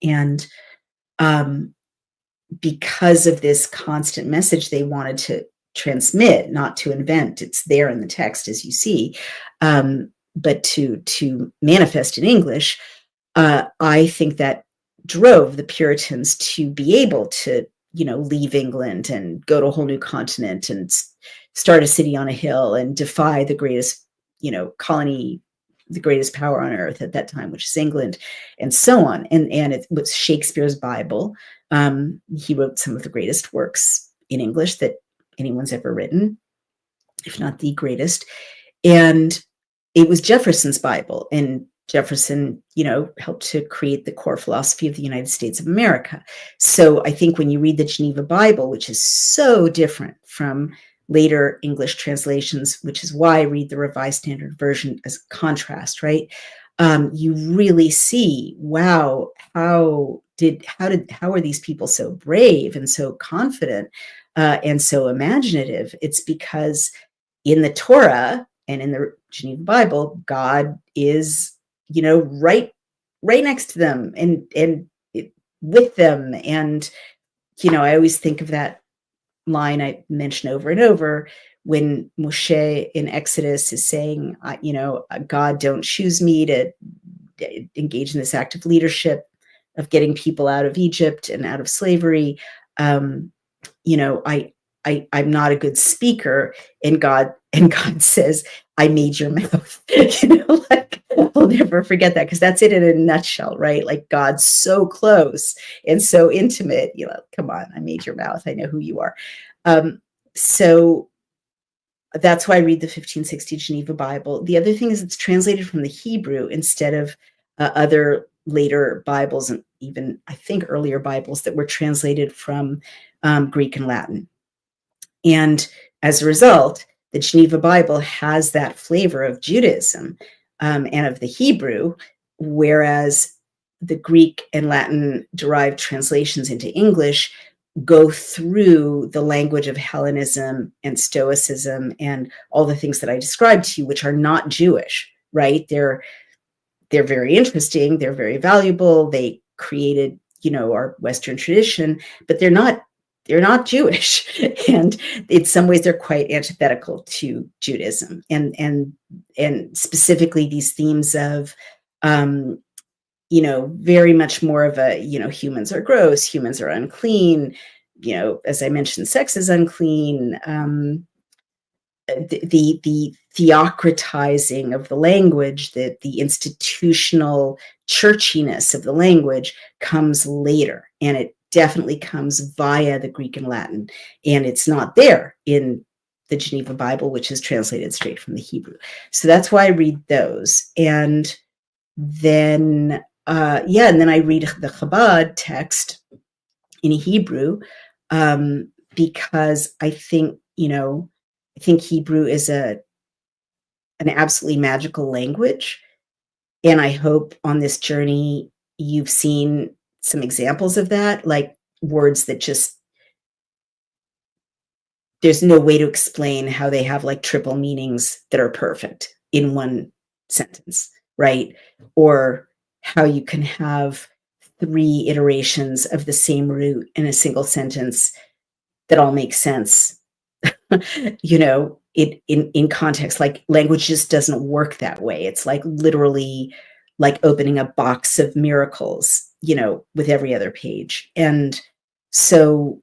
Speaker 1: And because of this constant message they wanted to transmit, not to invent, it's there in the text, as you see, but to manifest in English, I think that drove the Puritans to be able to, leave England and go to a whole new continent and start a city on a hill and defy the greatest, colony, the greatest power on earth at that time, which is England, and so on. And it was Shakespeare's Bible. He wrote some of the greatest works in English that anyone's ever written, if not the greatest. And it was Jefferson's Bible, and Jefferson, helped to create the core philosophy of the United States of America. So I think when you read the Geneva Bible, which is so different from later English translations, which is why I read the Revised Standard Version as a contrast, right? You really see, wow, how are these people so brave and so confident and so imaginative? It's because in the Torah and in the Geneva Bible, God is, right next to them, and with them. And, I always think of that line I mention over and over when Moshe in Exodus is saying, God, don't choose me to engage in this act of leadership of getting people out of Egypt and out of slavery. Um, I'm not a good speaker, and God says, I made your mouth. Like, I'll never forget that, because that's it in a nutshell, right? Like, God's so close and so intimate. Come on, I made your mouth. I know who you are. So that's why I read the 1560 Geneva Bible. The other thing is it's translated from the Hebrew instead of other later Bibles, and even I think earlier Bibles that were translated from Greek and Latin. And as a result, the Geneva Bible has that flavor of Judaism and of the Hebrew, whereas the Greek and Latin derived translations into English go through the language of Hellenism and Stoicism and all the things that I described to you, which are not Jewish, right? They're very interesting. They're very valuable. They created, our Western tradition, but they're not Jewish. And in some ways, they're quite antithetical to Judaism, and specifically these themes of, very much more of a, humans are gross, humans are unclean. As I mentioned, sex is unclean. The theocratizing of the language, that the institutional churchiness of the language comes later, and it definitely comes via the Greek and Latin, and it's not there in the Geneva Bible, which is translated straight from the Hebrew. So that's why I read those. And then and then I read the Chabad text in Hebrew, because I think Hebrew is an absolutely magical language, and I hope on this journey you've seen some examples of that, like words that just, there's no way to explain how they have like triple meanings that are perfect in one sentence, right? Or how you can have 3 iterations of the same root in a single sentence that all make sense. In context. Like, language just doesn't work that way. It's like literally like opening a box of miracles, with every other page. And so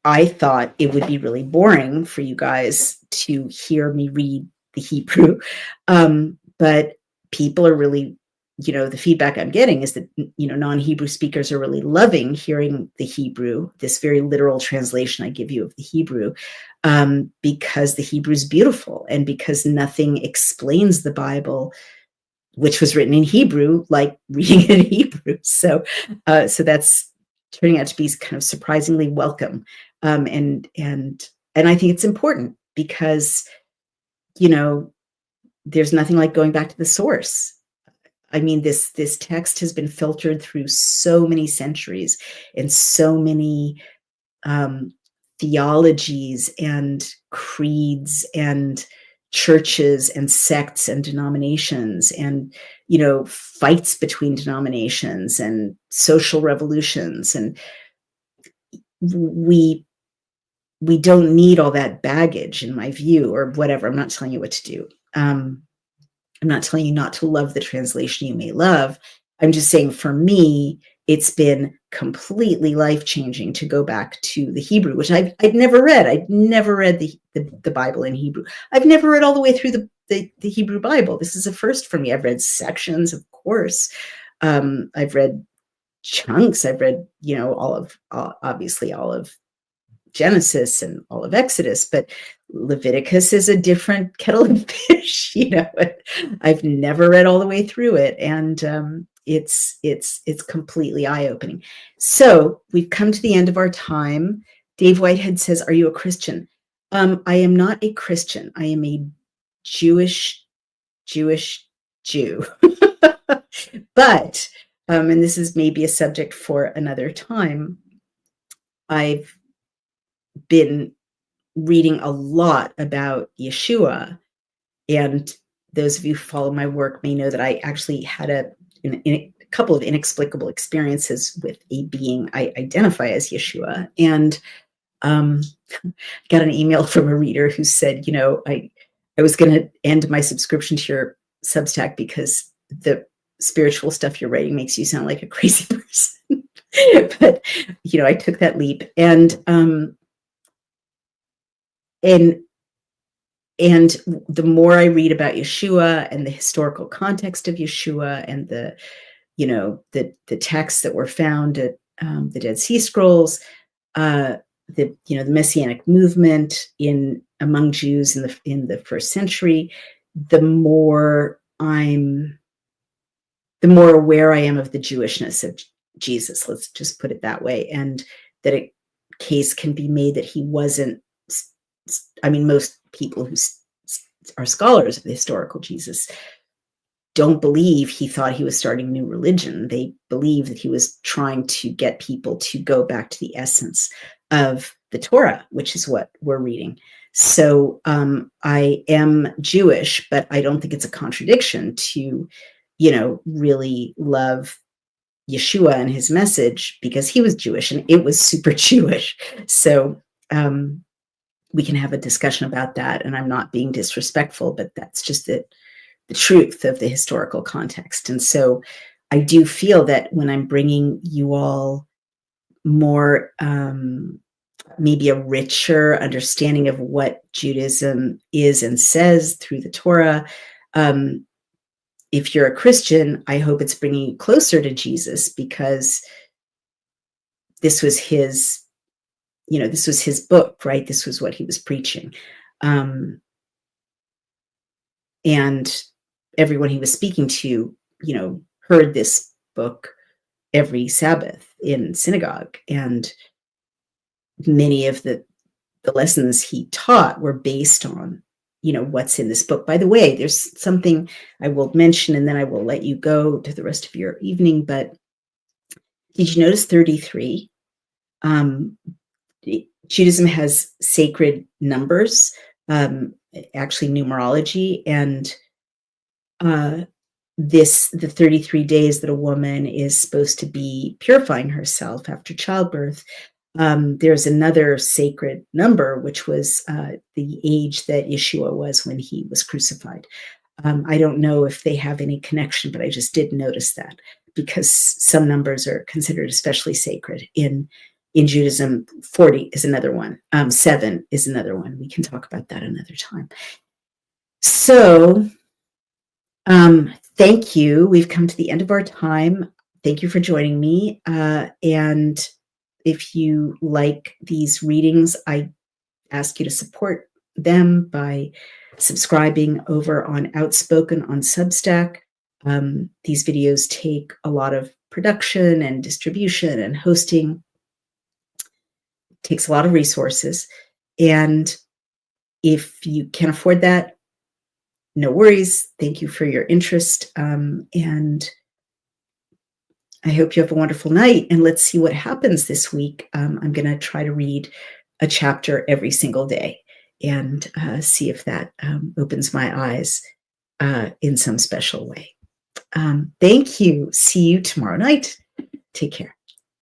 Speaker 1: I thought it would be really boring for you guys to hear me read the Hebrew. But people are really, the feedback I'm getting is that, non-Hebrew speakers are really loving hearing the Hebrew, this very literal translation I give you of the Hebrew, because the Hebrew is beautiful, and because nothing explains the Bible, which was written in Hebrew, like reading it in Hebrew. So that's turning out to be kind of surprisingly welcome. And I think it's important because, there's nothing like going back to the source. I mean, this text has been filtered through so many centuries and so many theologies and creeds and churches and sects and denominations, and fights between denominations and social revolutions, and we don't need all that baggage, in my view, or whatever. I'm not telling you what to do. I'm not telling you not to love the translation you may love. I'm just saying, for me, it's been completely life-changing to go back to the Hebrew, which I'd never read. I'd never read the Bible in Hebrew. I've never read all the way through the Hebrew Bible. This is a first for me. I've read sections, of course. I've read chunks. I've read, obviously all of Genesis and all of Exodus, but Leviticus is a different kettle of fish. I've never read all the way through it, and it's completely eye-opening. So we've come to the end of our time. Dave Whitehead says, "Are you a Christian?" I am not a Christian. I am a Jewish Jew. But, and this is maybe a subject for another time, I've been reading a lot about Yeshua, and those of you who follow my work may know that I actually had couple of inexplicable experiences with a being I identify as Yeshua. And got an email from a reader who said, I was going to end my subscription to your Substack because the spiritual stuff you're writing makes you sound like a crazy person. But, I took that leap. And the more I read about Yeshua and the historical context of Yeshua and the texts that were found at the Dead Sea Scrolls, the Messianic movement among Jews in the first century, the more aware I am of the Jewishness of Jesus. Let's just put it that way, and that a case can be made that he wasn't. I mean, most people who are scholars of the historical Jesus don't believe he thought he was starting a new religion. They believe that he was trying to get people to go back to the essence of the Torah, which is what we're reading. So I am Jewish, but I don't think it's a contradiction to, really love Yeshua and his message because he was Jewish and it was super Jewish. So we can have a discussion about that. And I'm not being disrespectful, but that's just the truth of the historical context. And so I do feel that when I'm bringing you all more, maybe a richer understanding of what Judaism is and says through the Torah, if you're a Christian, I hope it's bringing you closer to Jesus because this was his book, right? This was what he was preaching. And everyone he was speaking to, heard this book every Sabbath in synagogue. And many of the lessons he taught were based on, what's in this book. By the way, there's something I will mention, and then I will let you go to the rest of your evening. But did you notice 33? Judaism has sacred numbers, actually numerology, and the 33 days that a woman is supposed to be purifying herself after childbirth. There's another sacred number, which was the age that Yeshua was when he was crucified. I don't know if they have any connection, but I just did notice that because some numbers are considered especially sacred. In Judaism, 40 is another one. 7 is another one. We can talk about that another time. So thank you. We've come to the end of our time. Thank you for joining me. And if you like these readings, I ask you to support them by subscribing over on Outspoken on Substack. These videos take a lot of production and distribution and hosting. It takes a lot of resources. And if you can't afford that, no worries. Thank you for your interest. And I hope you have a wonderful night, and let's see what happens this week. I'm going to try to read a chapter every single day and see if that opens my eyes in some special way. Thank you. See you tomorrow night. Take care.